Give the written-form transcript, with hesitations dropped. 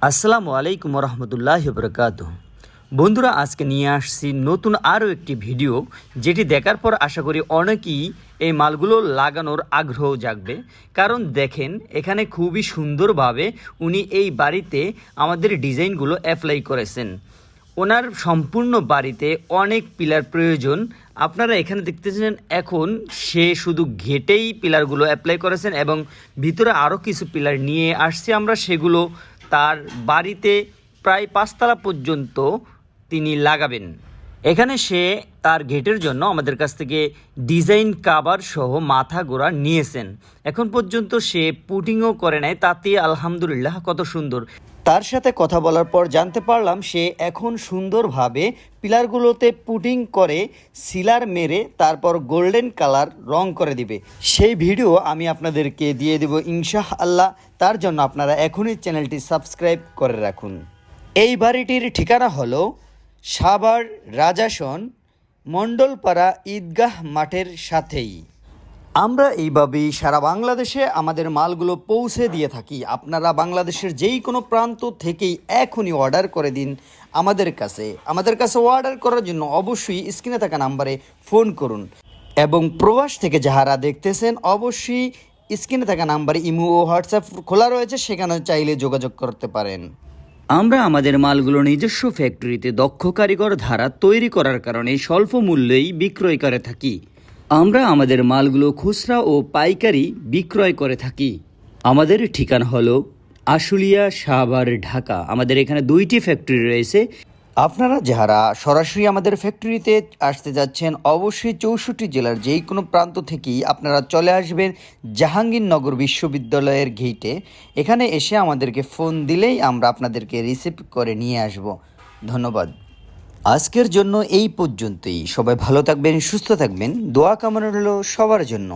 আসসালামু আলাইকুম রহমতুল্লাহি বরকাতুহু। বন্ধুরা, আজকে নিয়ে আসছি নতুন আরও একটি ভিডিও, যেটি দেখার পর আশা করি অনেকেই এই মালগুলো লাগানোর আগ্রহ জাগবে। কারণ দেখেন, এখানে খুবই সুন্দরভাবে উনি এই বাড়িতে আমাদের ডিজাইনগুলো অ্যাপ্লাই করেছেন। ওনার সম্পূর্ণ বাড়িতে অনেক পিলার প্রয়োজন। আপনারা এখানে দেখতেছেন, এখন সে শুধু ঘেটেই পিলারগুলো অ্যাপ্লাই করেছেন এবং ভিতরে আরও কিছু পিলার নিয়ে আসছে আমরা, সেগুলো তার বাড়িতে প্রায় 5 তলা পর্যন্ত তিনি লাগাবেন। এখানে সে তার গেটের জন্য আমাদের কাছ থেকে ডিজাইন কাভার সহ মাথা গোড়া নিয়েছেন। এখন পর্যন্ত সে পুটিংও করে নেয়, তাতে আলহামদুলিল্লাহ কত সুন্দর। তার সাথে কথা বলার পর জানতে পারলাম সে এখন সুন্দরভাবে পিলারগুলোতে পুটিং করে সিলার মেরে তারপর গোল্ডেন কালার রং করে দিবে। সেই ভিডিও আমি আপনাদেরকে দিয়ে দেব ইনশাআল্লাহ। তার জন্য আপনারা এখনই চ্যানেলটি সাবস্ক্রাইব করে রাখুন। এই বাড়িটির ঠিকানা হলো সাভার রাজাসন মণ্ডলপাড়া ঈদগাহ মাঠের সাথেই। আমরা এইভাবেই সারা বাংলাদেশে আমাদের মালগুলো পৌঁছে দিয়ে থাকি। আপনারা বাংলাদেশের যেই কোনো প্রান্ত থেকেই এখনই অর্ডার করে দিন আমাদের কাছে অর্ডার করার জন্য অবশ্যই স্ক্রিনে থাকা নাম্বারে ফোন করুন। এবং প্রবাস থেকে যারা দেখতেছেন, অবশ্যই স্ক্রিনে থাকা নাম্বারে ইমো ও হোয়াটসঅ্যাপ খোলা রয়েছে, সেখানে চাইলে যোগাযোগ করতে পারেন। আমরা আমাদের মালগুলো নিজস্ব ফ্যাক্টরিতে দক্ষ কারিগর দ্বারা তৈরি করার কারণে স্বল্প মূল্যেই বিক্রয় করে থাকি। আমরা আমাদের মালগুলো খুচরা ও পাইকারি বিক্রয় করে থাকি। আমাদের ঠিকানা হলো আশুলিয়া, সাভার, ঢাকা। আমাদের এখানে 2টি ফ্যাক্টরি রয়েছে। আপনারা যারা সরাসরি আমাদের ফ্যাক্টরিতে আসতে যাচ্ছেন, অবশ্যই 64 জেলার যেই কোনো প্রান্ত থেকেই আপনারা চলে আসবেন জাহাঙ্গীরনগর বিশ্ববিদ্যালয়ের গেইটে। এখানে এসে আমাদেরকে ফোন দিলেই আমরা আপনাদেরকে রিসিভ করে নিয়ে আসব। ধন্যবাদ। আজকের জন্য এই পর্যন্তই। সবাই ভালো থাকবেন, সুস্থ থাকবেন। দোয়া কামনা রইল সবার জন্য।